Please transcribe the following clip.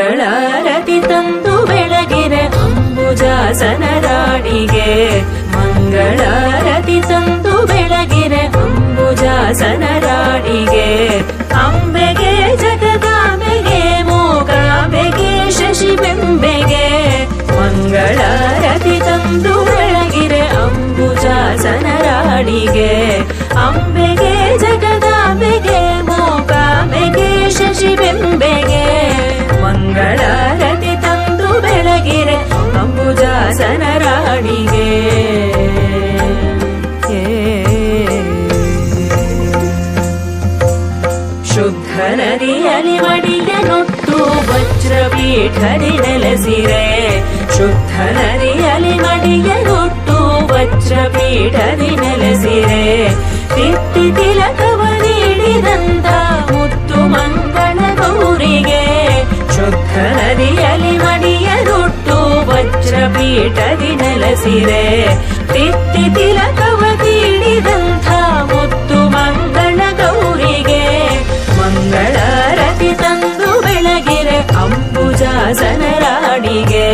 ಮಂಗಳಾರತಿ ತಂದು ಬೆಳಗಿರೆ ಅಂಬುಜಾಸನ ರಾಣಿಗೆ ಮಂಗಳಾರತಿ ತಂದು ಬೆಳಗಿರೆ ಅಂಬುಜಾಸನ ರಾಣಿಗೆ ಅಂಬೆಗೆ ಜಗದಾಂಬೆಗೆ ಮೂಕಾಂಬೆಗೆ ಶಶಿಬೆಂಬೆಗೆ ಮಂಗಳಾರತಿ ತಂದು ಬೆಳಗಿರೆ ಅಂಬುಜಾಸನ ರಾಣಿಗೆ ಅಂಬೆಗೆ ಜಗದಾಂಬೆಗೆ ಮೂಕಾಂಬೆಗೆ ಶಶಿಬೆಂಬೆಗೆ ಮಂಗಳಾರತಿ ತಂದು ಬೆಳಗಿರೆ ಅಂಬುಜಾಸನ ರಾಣಿಗೆ ಶುದ್ಧ ನದಿಯಲ್ಲಿ ಮಡಿಯನೊಟ್ಟು ವಜ್ರಪೀಠದಿ ನೆಲೆಸಿರೆ ಶುದ್ಧ ನದಿಯಲ್ಲಿ ಮಡಿಯನೊಟ್ಟು ವಜ್ರಪೀಠದಿ ನೆಲೆಸಿರೆ ತಿತ್ತಿ ತಿಲಕವ ನೀಡಿದಂತ ಮುತ್ತು ಮಂಗಳ ಗೌರಿಗೆ ಶುದ್ಧ ನದಿಯಲ್ಲಿ ಮಡಿಯನೊಟ್ಟು ವಜ್ರಪೀಠದಿ ನೆಲೆಸಿರೆ ತಿತ್ತಿ ತಿಲಕವ ನೀಡಿದಂಥ ಮುತ್ತು ಮಂಗಳ ಗೌರಿಗೆ ಮಂಗಳಾರತಿ ತಂದು ಬೆಳಗಿರೆ ಅಂಬುಜಾಸನ ರಾಣಿಗೆ